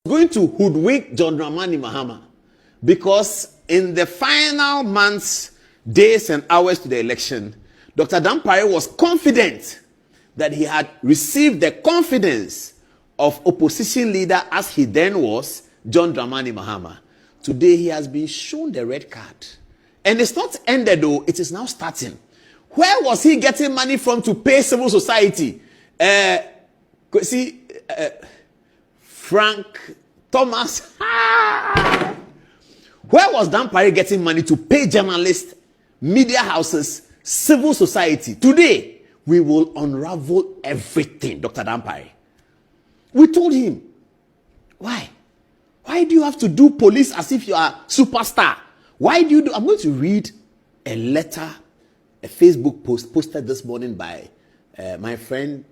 Going to hoodwink John Dramani Mahama because in the final months, days and hours to the election, Dr. Dampare was confident that he had received the confidence of opposition leader as he then was, John Dramani Mahama. Today he has been shown the red card. And it's not ended though, it is now starting. Where was he getting money from to pay civil society? Frank Thomas. Where was Dampare getting money to pay journalists, media houses, civil society? Today, we will unravel everything, Dr. Dampare. We told him, why? Why do you have to do police as if you are a superstar? Why do you do? I'm going to read a letter, a Facebook post posted this morning by my friend,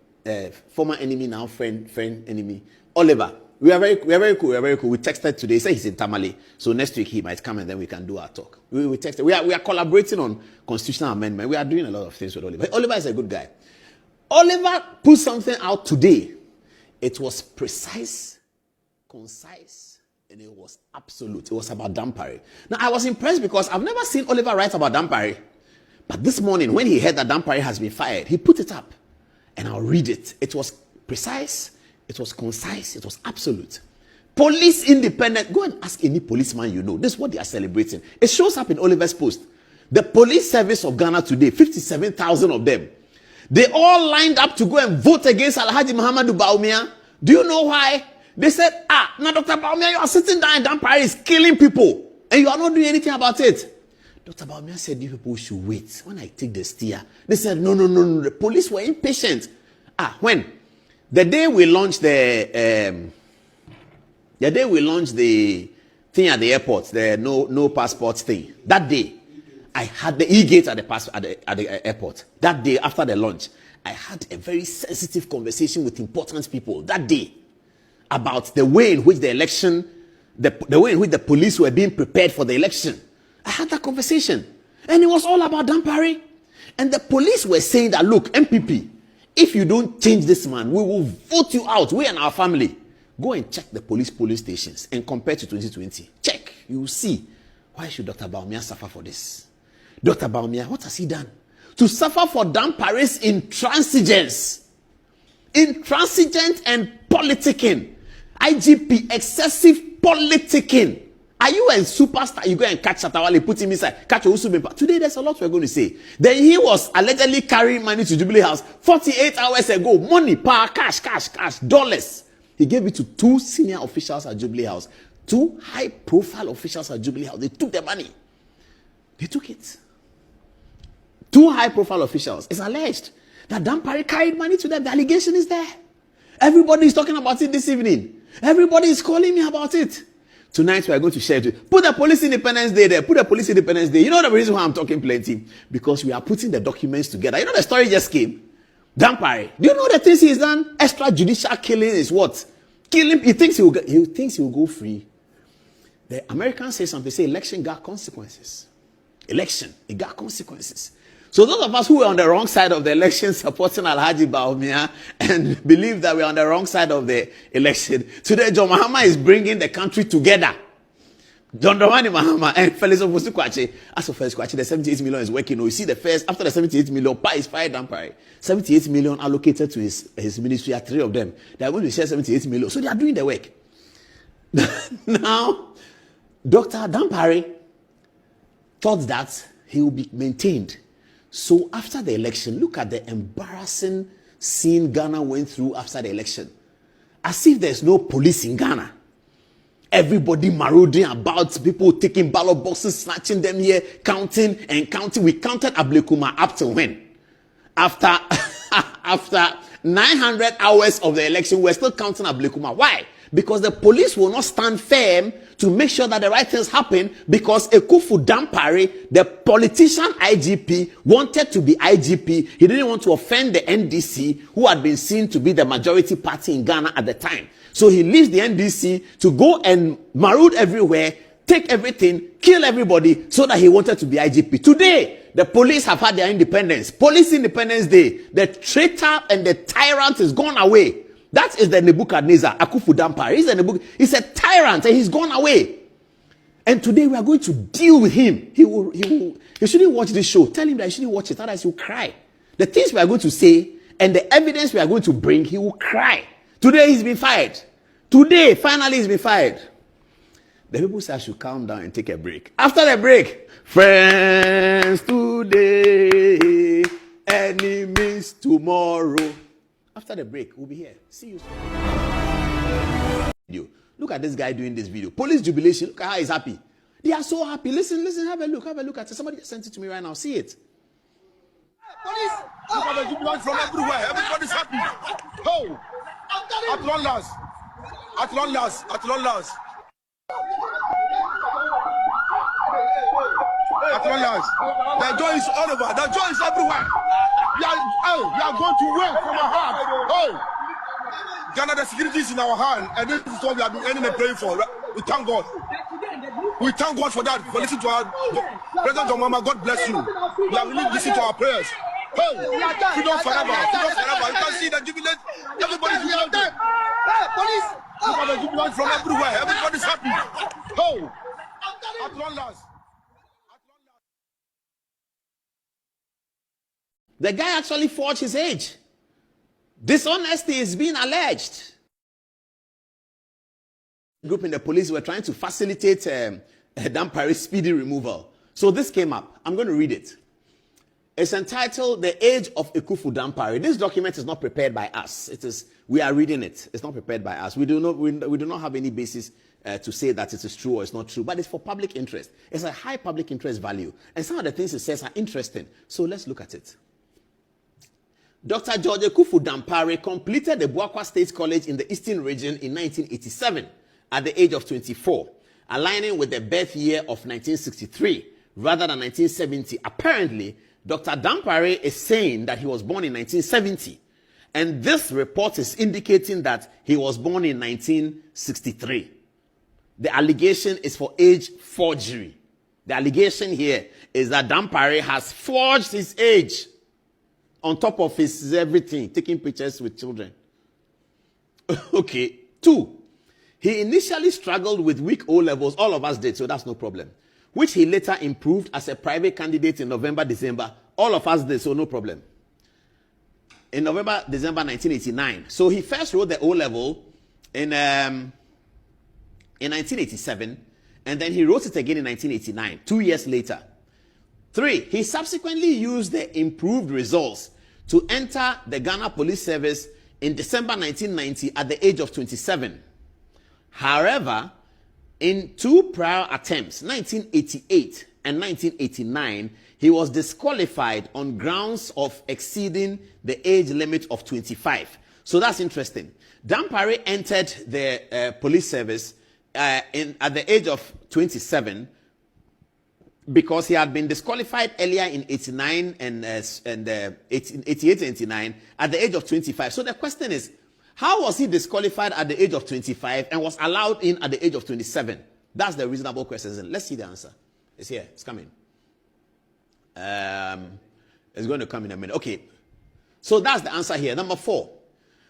former enemy, now friend enemy, Oliver. We are very cool. We texted today. He said he's in Tamale, so next week he might come and then we can do our talk. We texted. We are collaborating on constitutional amendment. We are doing a lot of things with Oliver. Oliver is a good guy. Oliver put something out today. It was precise, concise, and it was absolute. It was about Dampare. Now I was impressed because I've never seen Oliver write about Dampare, but this morning when he heard that Dampare has been fired, he put it up, and I'll read it. It was precise. It was concise. It was absolute. Police independent. Go and ask any policeman you know. This is what they are celebrating. It shows up in Oliver's post. The police service of Ghana today, 57,000 of them. They all lined up to go and vote against Alhaji Muhammadu Bawumia. Do you know why? They said, now Dr. Bawumia, you are sitting down and Dampare is killing people. And you are not doing anything about it. Dr. Bawumia said, you people should wait. When I take the steer, they said, no. The police were impatient. When? The day we launched the thing at the airport, the no passports thing, that day, I had the e-gate at the airport. That day after the launch, I had a very sensitive conversation with important people that day about the way in which the election, the way in which the police were being prepared for the election. I had that conversation, and it was all about Dampare. And the police were saying that, look, MPP, if you don't change this man, we will vote you out. We and our family. Go and check the police stations and compare to 2020. Check. You will see. Why should Dr. Bawumia suffer for this? Dr. Bawumia, what has he done? To suffer for Dampare's intransigence. Intransigent and politicking. IGP, excessive politicking. Are you a superstar? You go and catch Shatawale, put him inside. Catch Usubimpa. Today, there's a lot we're going to say. Then he was allegedly carrying money to Jubilee House 48 hours ago. Money, power, cash, dollars. He gave it to 2 senior officials at Jubilee House. 2 high-profile officials at Jubilee House. They took the money. They took it. 2 high-profile officials. It's alleged that Dampare carried money to them. The allegation is there. Everybody is talking about it this evening. Everybody is calling me about it. Tonight we are going to share it. Put the Police Independence Day there. Put the Police Independence Day. You know the reason why I'm talking plenty? Because we are putting the documents together. You know the story just came? Dampare. Do you know the things he's done? Extrajudicial killing is what? Killing. He thinks he will go free. The Americans say something. Say election got consequences. Election. It got consequences. So those of us who were on the wrong side of the election supporting Alhaji Bawumia and believe that we're on the wrong side of the election, today John Mahama is bringing the country together. John Dramani Mahama and Felix Ofosu Kwakye. As of Felix Kwakye, the 78 million is working. You see the first, after the 78 million, Pa is fired Dampare. 78 million allocated to his ministry, 3 of them. They are going to share 78 million. So they are doing the work. Now, Dr. Dampare thought that he will be maintained. So after the election, look at the embarrassing scene Ghana went through after the election. As if there's no police in Ghana. Everybody marauding about, people taking ballot boxes, snatching them here, counting and counting. We counted Ablekuma up to when? After 900 hours of the election, we're still counting Ablekuma. Why? Because the police will not stand firm to make sure that the right things happen, because Ekufu Dampare, the politician IGP, wanted to be IGP. He didn't want to offend the NDC, who had been seen to be the majority party in Ghana at the time. So he leaves the NDC to go and maraud everywhere, take everything, kill everybody, so that he wanted to be IGP. Today, the police have had their independence. Police Independence Day. The traitor and the tyrant is gone away. That is the Nebuchadnezzar, Akufu Dampare. He's a tyrant and he's gone away. And today we are going to deal with him. He shouldn't watch this show. Tell him that he shouldn't watch it, otherwise he'll cry. The things we are going to say and the evidence we are going to bring, he will cry. Today he's been fired. Today, finally, he's been fired. The people say I should calm down and take a break. After the break, friends today, enemies tomorrow. After the break, we'll be here. See you soon. Look at this guy doing this video. Police jubilation. Look at how he's happy. They are so happy. Listen, have a look at it. Somebody sent it to me right now. See it. Police! Look at the jubilants from everywhere. Everybody's happy. Oh! At long last. At long last. At long last. At long last. The joy is all over. The joy is everywhere. We are going to win from our heart. Hey! Ghana, the security is in our hand, and this is what we have been ending and praying for. We thank God. We thank God for that. For listening to our President Mama. God bless you. We have really listened to our prayers. Hey, freedom forever. Freedom forever. You can see the jubilant. Everybody's jubilant. Hey, police! Look at the jubilant from everywhere. Everybody's happy. Oh, at long last. The guy actually forged his age. Dishonesty is being alleged. Group in the police were trying to facilitate Dampare's speedy removal. So this came up. I'm going to read it. It's entitled "The Age of Ekufu Dampare." This document is not prepared by us. We are reading it. It's not prepared by us. We do not have any basis to say that it is true or it's not true. But it's for public interest. It's a high public interest value, and some of the things it says are interesting. So let's look at it. Dr. George Ekufu Dampare completed the Buakwa State College in the Eastern Region in 1987 at the age of 24, aligning with the birth year of 1963 rather than 1970. Apparently, Dr. Dampare is saying that he was born in 1970, and this report is indicating that he was born in 1963. The allegation is for age forgery. The allegation here is that Dampare has forged his age on top of his everything, taking pictures with children. Okay. 2, he initially struggled with weak O-levels. All of us did, so that's no problem. Which he later improved as a private candidate in November, December. All of us did, so no problem. In November, December 1989. So he first wrote the O-level in 1987, and then he wrote it again in 1989, 2 years later. 3, he subsequently used the improved results to enter the Ghana Police Service in December 1990 at the age of 27. However, in 2 prior attempts, 1988 and 1989, he was disqualified on grounds of exceeding the age limit of 25. So that's interesting. Dampare entered the police service at the age of 27 because he had been disqualified earlier in 89 and 88 and 89 at the age of 25. So the question is, how was he disqualified at the age of 25 and was allowed in at the age of 27? That's the reasonable question. Let's see the answer. It's here. It's coming. It's going to come in a minute. Okay. So that's the answer here. Number 4.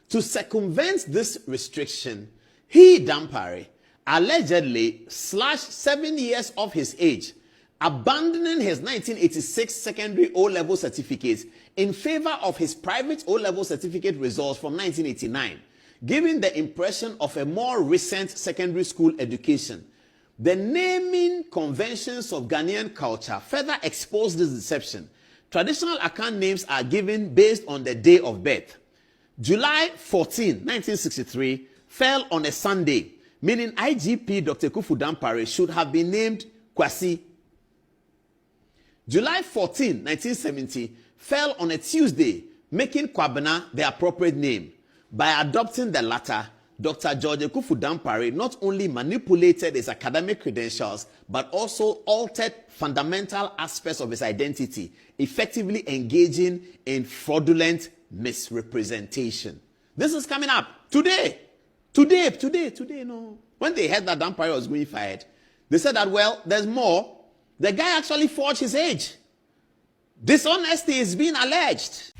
To circumvent this restriction, he, Dampare, allegedly slashed 7 years off his age, abandoning his 1986 secondary O-level certificate in favor of his private O-level certificate results from 1989, giving the impression of a more recent secondary school education. The naming conventions of Ghanaian culture further expose this deception. Traditional account names are given based on the day of birth. July 14, 1963 fell on a Sunday, meaning IGP Dr. Ekufu Dampare should have been named Kwasi. July 14, 1970 fell on a Tuesday, making Kwabena the appropriate name. By adopting the latter, Dr. George Ekufu Dampare not only manipulated his academic credentials, but also altered fundamental aspects of his identity, effectively engaging in fraudulent misrepresentation. This is coming up today. No. When they heard that Dampare was going fired, they said that, well, there's more. The guy actually forged his age. Dishonesty is being alleged.